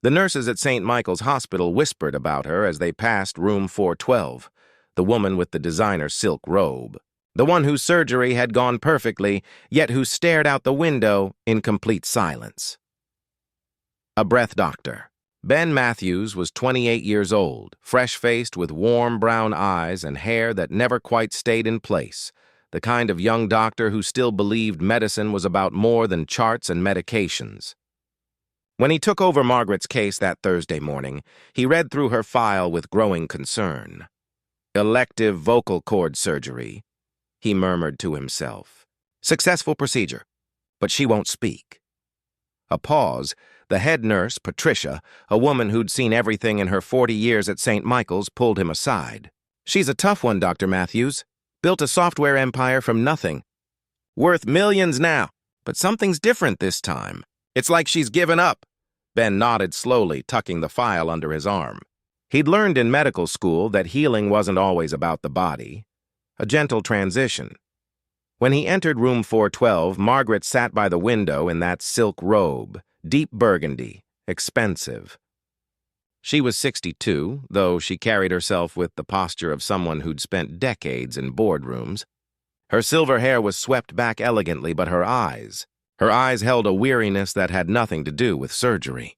The nurses at St. Michael's Hospital whispered about her as they passed room 412, the woman with the designer silk robe, the one whose surgery had gone perfectly, yet who stared out the window in complete silence. A breath doctor. Ben Matthews was 28 years old, fresh-faced with warm brown eyes and hair that never quite stayed in place, the kind of young doctor who still believed medicine was about more than charts and medications. When he took over Margaret's case that Thursday morning, he read through her file with growing concern. Elective vocal cord surgery, he murmured to himself. Successful procedure, but she won't speak. A pause. The head nurse, Patricia, a woman who'd seen everything in her 40 years at St. Michael's, pulled him aside. She's a tough one, Dr. Matthews. Built a software empire from nothing. Worth millions now, but something's different this time. It's like she's given up. Ben nodded slowly, tucking the file under his arm. He'd learned in medical school that healing wasn't always about the body. A gentle transition. When he entered room 412, Margaret sat by the window in that silk robe, deep burgundy, expensive. She was 62, though she carried herself with the posture of someone who'd spent decades in boardrooms. Her silver hair was swept back elegantly, but her eyes held a weariness that had nothing to do with surgery.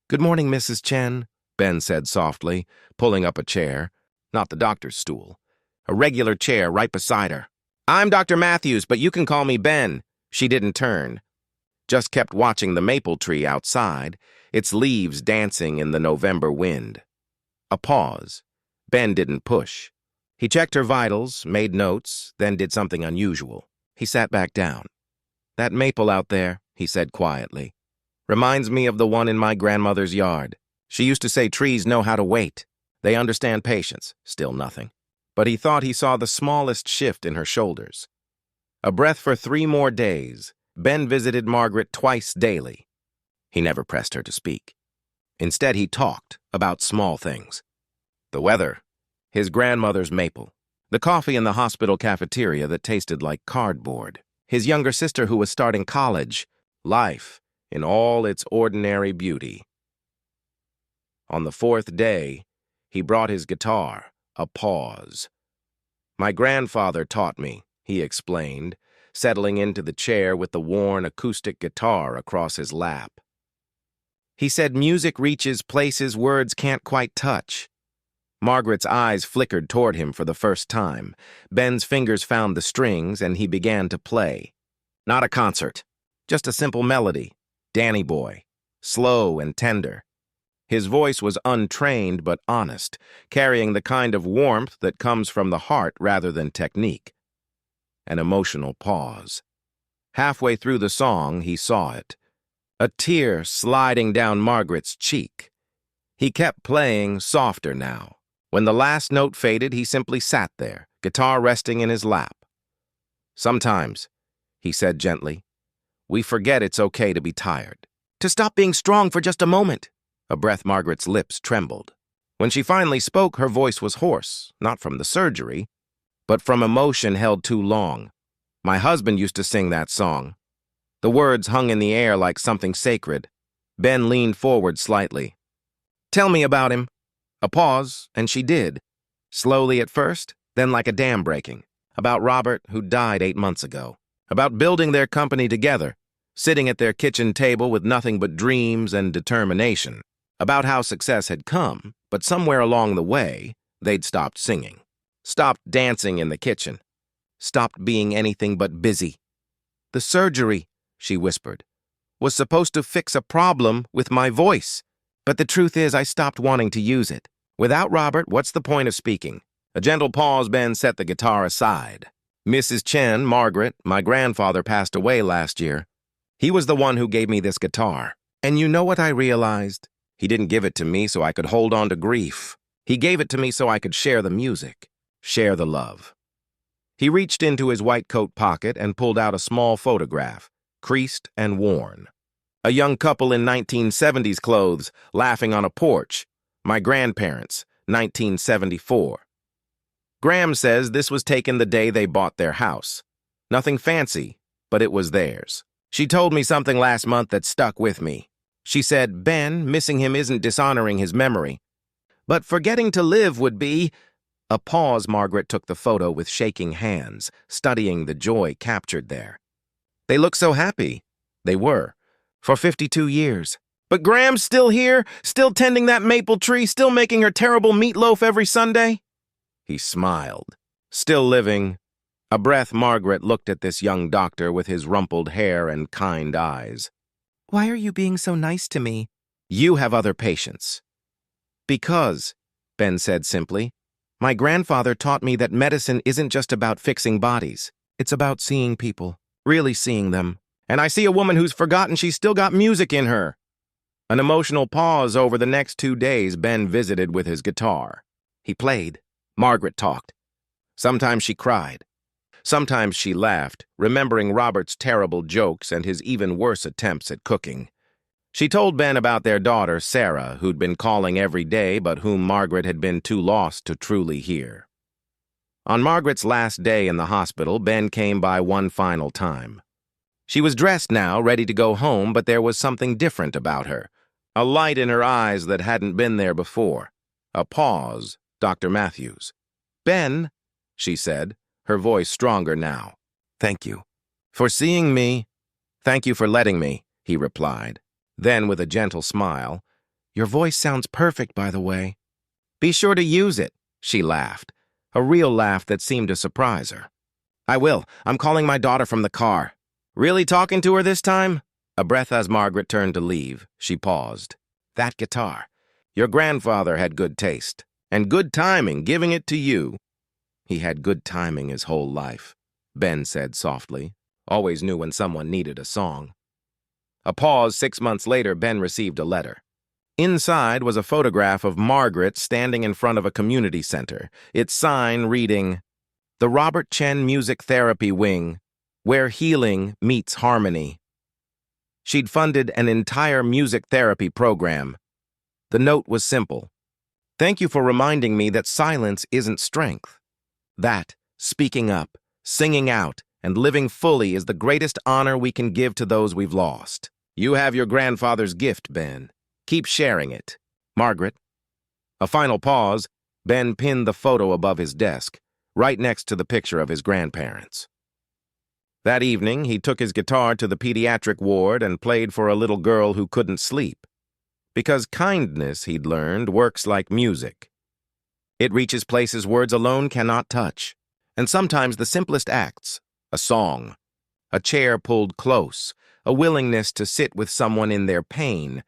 "Good morning, Mrs. Chen," Ben said softly, pulling up a chair, not the doctor's stool, a regular chair right beside her. "I'm Dr. Matthews, but you can call me Ben." She didn't turn, just kept watching the maple tree outside, its leaves dancing in the November wind. A pause. Ben didn't push. He checked her vitals, made notes, then did something unusual. He sat back down. "That maple out there," he said quietly, "reminds me of the one in my grandmother's yard. She used to say trees know how to wait. They understand patience." Still nothing. But he thought he saw the smallest shift in her shoulders. A breath for 3 more days. Ben visited Margaret twice daily. He never pressed her to speak. Instead, he talked about small things. The weather, his grandmother's maple, the coffee in the hospital cafeteria that tasted like cardboard, his younger sister who was starting college, life in all its ordinary beauty. On the 4th day, he brought his guitar, a pause. "My grandfather taught me," he explained, settling into the chair with the worn acoustic guitar across his lap. He said music reaches places words can't quite touch. Margaret's eyes flickered toward him for the first time. Ben's fingers found the strings, and he began to play. Not a concert, just a simple melody. Danny Boy, slow and tender. His voice was untrained but honest, carrying the kind of warmth that comes from the heart rather than technique. An emotional pause. Halfway through the song, he saw it. A tear sliding down Margaret's cheek. He kept playing softer now. When the last note faded, he simply sat there, guitar resting in his lap. "Sometimes," he said gently, "we forget it's okay to be tired. To stop being strong for just a moment." A breath. Margaret's lips trembled. When she finally spoke, her voice was hoarse, not from the surgery, but from emotion held too long. "My husband used to sing that song." The words hung in the air like something sacred. Ben leaned forward slightly. "Tell me about him." A pause, and she did. Slowly at first, then like a dam breaking. About Robert, who died 8 months ago. About building their company together, sitting at their kitchen table with nothing but dreams and determination. About how success had come, but somewhere along the way, they'd stopped singing. Stopped dancing in the kitchen. Stopped being anything but busy. "The surgery," she whispered, "was supposed to fix a problem with my voice. But the truth is I stopped wanting to use it. Without Robert, what's the point of speaking?" A gentle pause. Ben set the guitar aside. "Mrs. Chen, Margaret, my grandfather passed away last year. He was the one who gave me this guitar. And you know what I realized? He didn't give it to me so I could hold on to grief. He gave it to me so I could share the music, share the love." He reached into his white coat pocket and pulled out a small photograph, creased and worn. A young couple in 1970s clothes, laughing on a porch. My grandparents, 1974. Graham says this was taken the day they bought their house. Nothing fancy, but it was theirs. "She told me something last month that stuck with me. She said, "Ben, missing him isn't dishonoring his memory. But forgetting to live would be—" A pause. Margaret took the photo with shaking hands, studying the joy captured there. They look so happy. They were. For 52 years. But Graham's still here, still tending that maple tree, still making her terrible meatloaf every Sunday? He smiled. Still living. A breath. Margaret looked at this young doctor with his rumpled hair and kind eyes. "Why are you being so nice to me?" "You have other patients." "Because," Ben said simply, "my grandfather taught me that medicine isn't just about fixing bodies. It's about seeing people, really seeing them. And I see a woman who's forgotten she's still got music in her." An emotional pause. Over the next 2 days, Ben visited with his guitar. He played. Margaret talked. Sometimes she cried. Sometimes she laughed, remembering Robert's terrible jokes and his even worse attempts at cooking. She told Ben about their daughter, Sarah, who'd been calling every day but whom Margaret had been too lost to truly hear. On Margaret's last day in the hospital, Ben came by one final time. She was dressed now, ready to go home, but there was something different about her. A light in her eyes that hadn't been there before. A pause. Dr. Matthews. "Ben," she said, her voice stronger now. "Thank you for seeing me." "Thank you for letting me," he replied. Then, with a gentle smile, "Your voice sounds perfect, by the way." "Be sure to use it," she laughed, a real laugh that seemed to surprise her. "I will. I'm calling my daughter from the car." "Really talking to her this time?" A breath. As Margaret turned to leave, she paused. "That guitar. Your grandfather had good taste. And good timing, giving it to you." "He had good timing his whole life," Ben said softly. "Always knew when someone needed a song." A pause. 6 months later, Ben received a letter. Inside was a photograph of Margaret standing in front of a community center, its sign reading, "The Robert Chen Music Therapy Wing, where healing meets harmony." She'd funded an entire music therapy program. The note was simple. "Thank you for reminding me that silence isn't strength. That, speaking up, singing out, and living fully is the greatest honor we can give to those we've lost. You have your grandfather's gift, Ben. Keep sharing it. Margaret." A final pause. Ben pinned the photo above his desk, right next to the picture of his grandparents. That evening, he took his guitar to the pediatric ward and played for a little girl who couldn't sleep. Because kindness, he'd learned, works like music. It reaches places words alone cannot touch. And sometimes the simplest acts, a song, a chair pulled close, a willingness to sit with someone in their pain,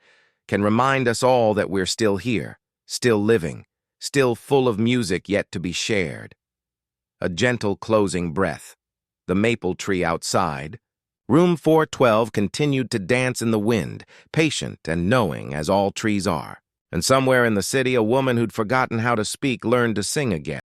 can remind us all that we're still here, still living, still full of music yet to be shared. A gentle closing breath. The maple tree outside. Room 412 continued to dance in the wind, patient and knowing as all trees are. And somewhere in the city, a woman who'd forgotten how to speak learned to sing again.